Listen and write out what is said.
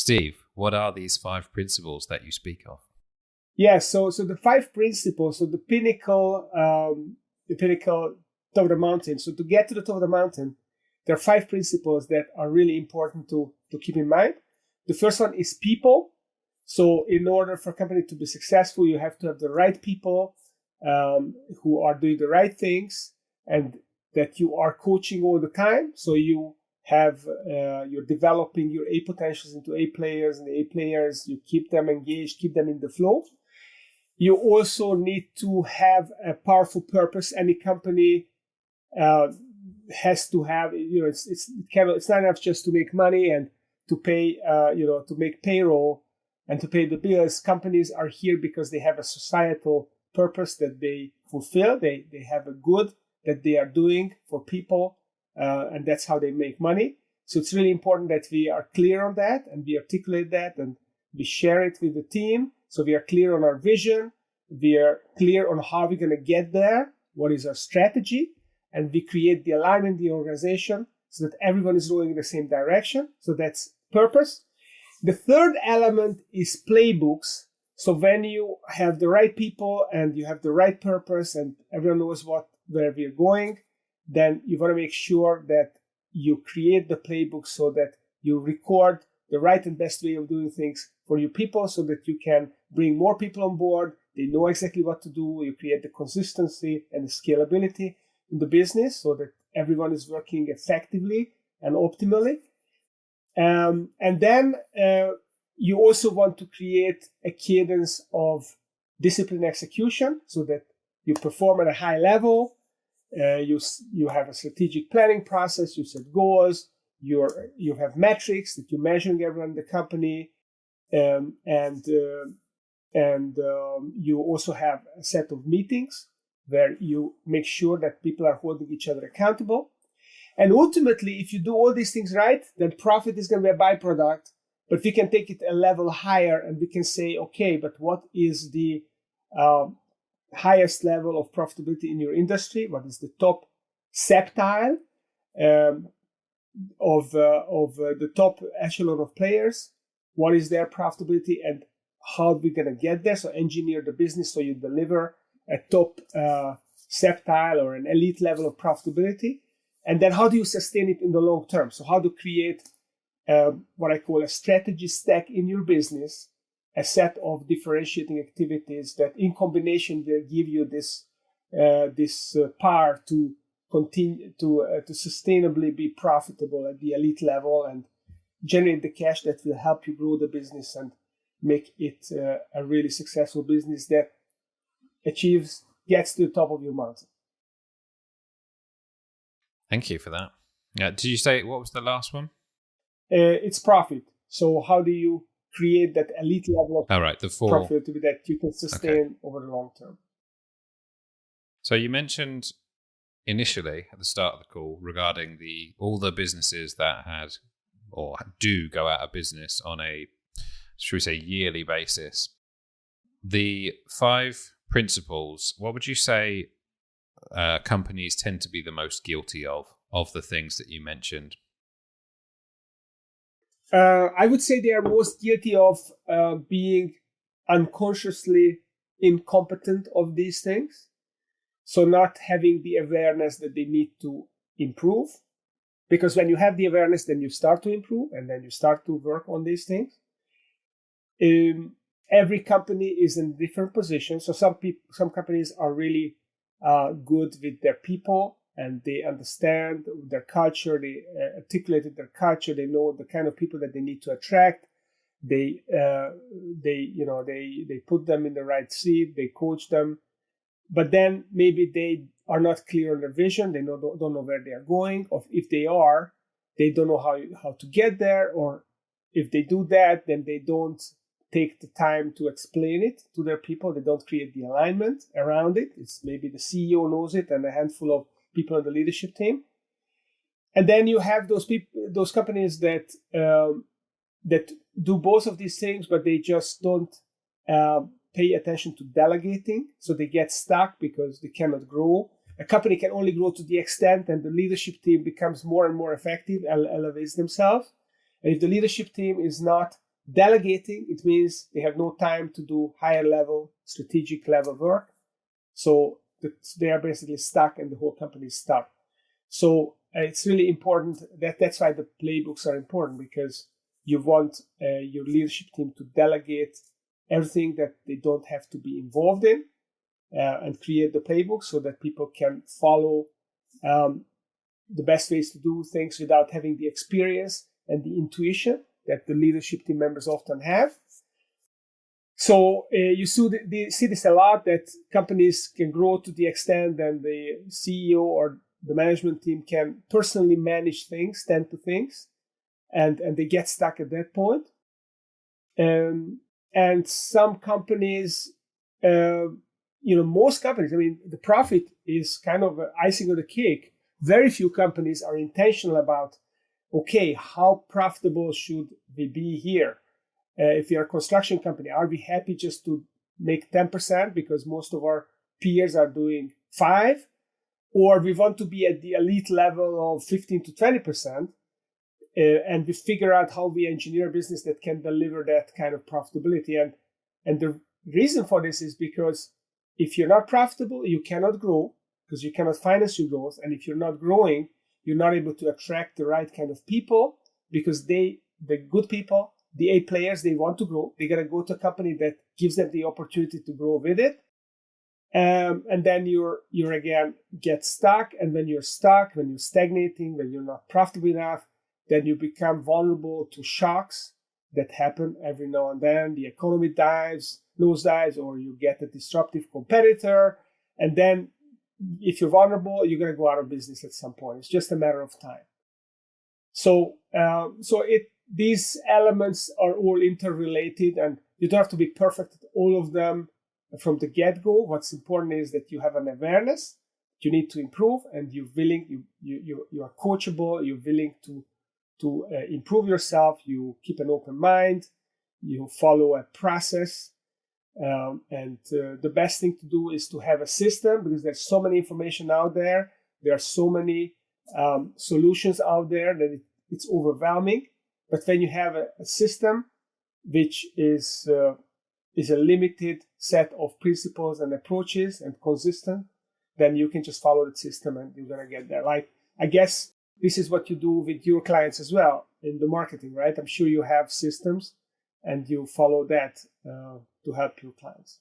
Steve, what are these 5 principles that you speak of? Yeah, so the 5 principles, so the pinnacle top of the mountain. So to get to the top of the mountain, there are 5 principles that are really important to keep in mind. The first one is people. So in order for a company to be successful, you have to have the right people who are doing the right things and that you are coaching all the time. So you have you're developing your A potentials into A players, and the A players, you keep them engaged, keep them in the flow. You also need to have a powerful purpose. Any company has to have, it's not enough just to make money and to pay, to make payroll and to pay the bills. Companies are here because they have a societal purpose that they fulfill. They have a good that they are doing for people, and that's how they make money. So it's really important that we are clear on that and we articulate that and we share it with the team. So we are clear on our vision. We are clear on how we're going to get there. What is our strategy? And we create the alignment in the organization so that everyone is going in the same direction. So that's purpose. The third element is playbooks. So when you have the right people and you have the right purpose and everyone knows where we're going, then you want to make sure that you create the playbook so that you record the right and best way of doing things for your people so that you can bring more people on board. They know exactly what to do. You create the consistency and the scalability in the business so that everyone is working effectively and optimally. And then you also want to create a cadence of discipline execution so that you perform at a high level. You have a strategic planning process. You set goals. You have metrics that you're measuring everyone in the company, and you also have a set of meetings where you make sure that people are holding each other accountable. And ultimately, if you do all these things right, then profit is going to be a byproduct. But we can take it a level higher and we can say, okay, but what is the highest level of profitability in your industry? What is the top septile of the top echelon of players? What is their profitability and how are we going to get there? So engineer the business so you deliver a top septile or an elite level of profitability. And then how do you sustain it in the long term? So how to create what I call a strategy stack in your business, a set of differentiating activities that in combination will give you this power to continue to sustainably be profitable at the elite level and generate the cash that will help you grow the business and make it a really successful business that gets to the top of your mountain. Thank you for that. Did you say, what was the last one? It's profit. So how do you create that elite level of profitability that you can sustain over the long term? So you mentioned initially at the start of the call regarding all the businesses that had or do go out of business on a, should we say, yearly basis. The 5 principles, what would you say companies tend to be the most guilty of the things that you mentioned? I would say they are most guilty of being unconsciously incompetent of these things. So not having the awareness that they need to improve. Because when you have the awareness, then you start to improve and then you start to work on these things. Every company is in different positions. So some companies are really good with their people and they understand their culture. They articulated their culture. They know the kind of people that they need to attract. They put them in the right seat. They coach them. But then maybe they are not clear on their vision. They don't know where they are going. Or if they are, they don't know how to get there. Or if they do that, then they don't take the time to explain it to their people. They don't create the alignment around it. It's maybe the CEO knows it and a handful of people on the leadership team. And then you have those companies that do both of these things, but they just don't pay attention to delegating. So they get stuck because they cannot grow. A company can only grow to the extent and the leadership team becomes more and more effective and elevates themselves. And if the leadership team is not Delegating, it means they have no time to do higher level, strategic level work. So they are basically stuck and the whole company is stuck. So it's really important that's why the playbooks are important, because you want your leadership team to delegate everything that they don't have to be involved in, and create the playbook so that people can follow the best ways to do things without having the experience and the intuition that the leadership team members often have. So you see this a lot, that companies can grow to the extent that the CEO or the management team can personally manage things, tend to things, and they get stuck at that point. And some companies, most companies, the profit is kind of icing on the cake. Very few companies are intentional about, okay, how profitable should we be here? If you're a construction company, are we happy just to make 10% because most of our peers are doing 5%? Or we want to be at the elite level of 15 to 20%, and we figure out how we engineer a business that can deliver that kind of profitability. And the reason for this is because if you're not profitable, you cannot grow, because you cannot finance your growth. And if you're not growing, you're not able to attract the right kind of people, because the good people, the A players, they want to grow. They got to go to a company that gives them the opportunity to grow with it. And then you're again get stuck. And when you're stuck, when you're stagnating, when you're not profitable enough, then you become vulnerable to shocks that happen every now and then. The economy nosedives, or you get a disruptive competitor. And then if you're vulnerable, you're going to go out of business at some point. It's just a matter of time. So these elements are all interrelated, and you don't have to be perfect at all of them from the get-go. What's important is that you have an awareness, you need to improve, and you're willing, you are coachable, you're willing to improve yourself, you keep an open mind, you follow a process. And the best thing to do is to have a system, because there's so many information out there. There are so many solutions out there that it's overwhelming. But when you have a system which is a limited set of principles and approaches and consistent, then you can just follow the system and you're going to get there. Like, I guess this is what you do with your clients as well in the marketing, right? I'm sure you have systems and you follow that to help your clients.